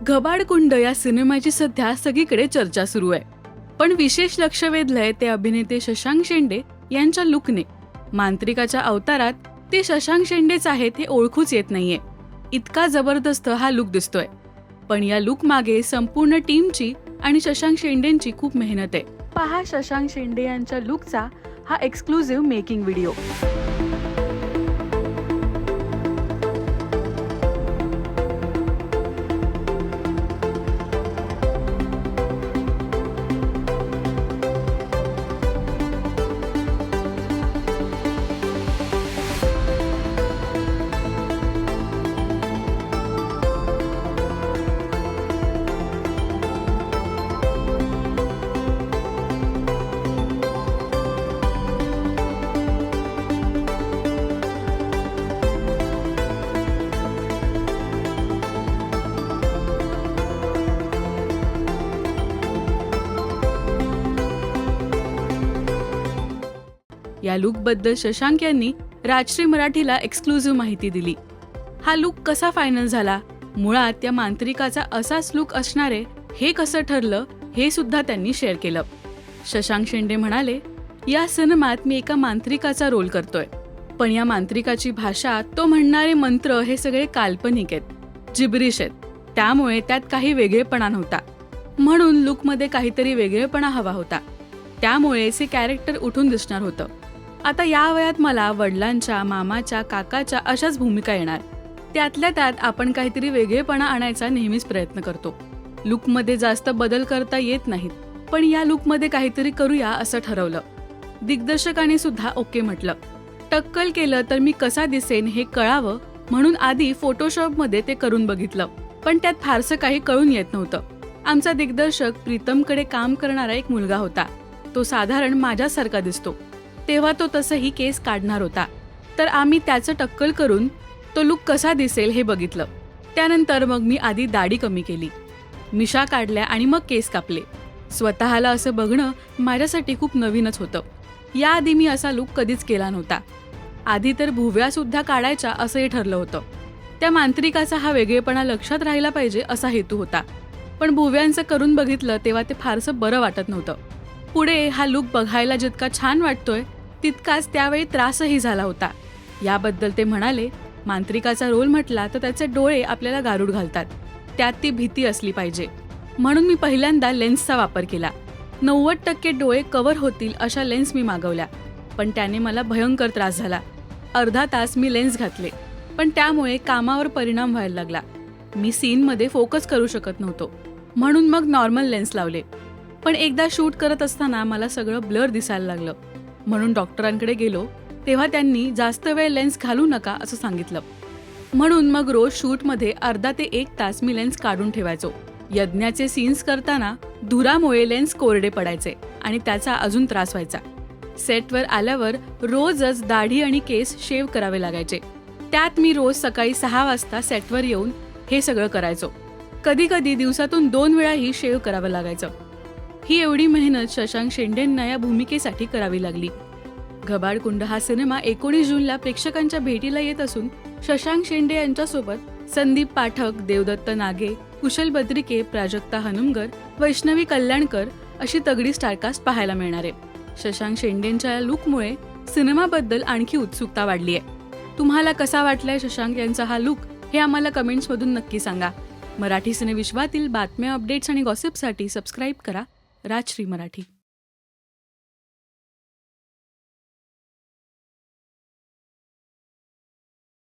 घबाडकुंड या सिनेमाची सध्या सगळीकडे चर्चा सुरू आहे. पण विशेष लक्ष वेधलंय ते अभिनेते शशांक शेंडे यांच्या लुकने. मांत्रिकाच्या अवतारात ते शशांक शेंडेच आहेत हे ओळखूच येत नाहीये. इतका जबरदस्त हा लुक दिसतोय. पण या लुक मागे संपूर्ण टीमची आणि शशांक शेंडेंची खूप मेहनत आहे. पहा शशांक शेंडे यांच्या लुकचा हा एक्सक्लुझिव्ह मेकिंग व्हिडिओ. या लुकबद्दल शशांक यांनी राजश्री मराठीला एक्सक्लुझिव्ह माहिती दिली. हा लुक कसा फायनल झाला, मुळात या मांत्रिकाचा असाच लुक असणारे हे कसं ठरलं हे सुद्धा त्यांनी शेअर केलं. शशांक शेंडे म्हणाले, या सिनेमात मी एका मांत्रिकाचा रोल करतोय. पण या मांत्रिकाची भाषा, तो म्हणणारे मंत्र हे सगळे काल्पनिक आहेत, जिब्रिश आहेत. त्यामुळे त्यात काही वेगळेपणा नव्हता. म्हणून लुकमध्ये काहीतरी वेगळेपणा हवा होता. त्यामुळेच हे कॅरेक्टर उठून दिसणार होतं. आता या वयात मला वडिलांच्या, मामाच्या, काकाच्या अशाच भूमिका येणार. त्यातल्या त्यात आपण काहीतरी वेगळेपणा आणायचा नेहमीच प्रयत्न करतो. लुकमध्ये जास्त बदल करता येत नाहीत, पण या लुकमध्ये काहीतरी करूया असं ठरवलं. दिग्दर्शकाने सुद्धा ओके म्हटलं. टक्कल केलं तर मी कसा दिसेन हे कळावं म्हणून आधी फोटोशॉपमध्ये ते करून बघितलं. पण त्यात फारसं काही कळून येत नव्हतं. आमचा दिग्दर्शक प्रीतमकडे काम करणारा एक मुलगा होता. तो साधारण माझ्यासारखा दिसतो. तेव्हा तो तसंही केस काढणार होता. तर आम्ही त्याचं टक्कल करून तो लुक कसा दिसेल हे बघितलं. त्यानंतर मग मी आधी दाढी कमी केली, मिशा काढल्या आणि मग केस कापले. स्वतःला असं बघणं माझ्यासाठी खूप नवीनच होतं. याआधी मी असा लुक कधीच केला नव्हता. आधी तर भुवया सुद्धा काढायच्या असंही ठरलं होतं. त्या मांत्रिकाचा हा वेगळेपणा लक्षात राहिला पाहिजे असा हेतू होता. पण भुवयांचं करून बघितलं तेव्हा ते फारसं बरं वाटत नव्हतं. पुढे हा लुक बघायला जितका छान वाटतोय तितकाच त्यावेळी त्रासही झाला होता. याबद्दल ते म्हणाले, मांत्रिकाचा रोल म्हटला तर त्याचे डोळे आपल्याला गारूड घालतात. त्यात ती भीती असली पाहिजे. म्हणून मी पहिल्यांदा लेन्सचा वापर केला. 90% डोळे कव्हर होतील अशा लेन्स मी मागवल्या. पण त्याने मला भयंकर त्रास झाला. अर्धा तास मी लेन्स घातले, पण त्यामुळे कामावर परिणाम व्हायला लागला. मी सीनमध्ये फोकस करू शकत नव्हतो. म्हणून मग नॉर्मल लेन्स लावले. पण एकदा शूट करत असताना मला सगळं ब्लर दिसायला लागलं. म्हणून डॉक्टरांकडे गेलो तेव्हा त्यांनी जास्त वेळ लेन्स घालू नका असं सांगितलं. म्हणून मग रोज शूटमध्ये अर्धा ते 1 तास मी लेन्स काढून ठेवायचो. यज्ञाचे सीन्स करताना धुरामुळे लेन्स कोरडे पडायचे आणि त्याचा अजून त्रास व्हायचा. सेटवर आल्यावर रोजच दाढी आणि केस शेव करावे लागायचे. त्यात मी रोज सकाळी 6 वाजता सेटवर येऊन हे सगळं करायचो. कधी कधी दिवसातून 2 वेळाही शेव करावं लागायचं. ही एवढी मेहनत शशांक शेंडेंना या भूमिकेसाठी करावी लागली. घबाडकुंड हा सिनेमा 19 जूनला प्रेक्षकांच्या भेटीला येत असून शशांक शेंडे यांच्यासोबत संदीप पाठक, देवदत्त नागे, कुशल बद्रिके, प्राजक्ता हनुमगर, वैष्णवी कल्याणकर अशी तगडी स्टारकास्ट पाहायला मिळणार आहे. शशांक शेंडेंच्या या लुकमुळे सिनेमाबद्दल आणखी उत्सुकता वाढली आहे. तुम्हाला कसा वाटलाय शशांक यांचा हा लुक हे आम्हाला कमेंट्समधून नक्की सांगा. मराठी सिनेविश्वातील बातम्या, अपडेट्स आणि गॉसिपसाठी सबस्क्राईब करा राजश्री मराठी.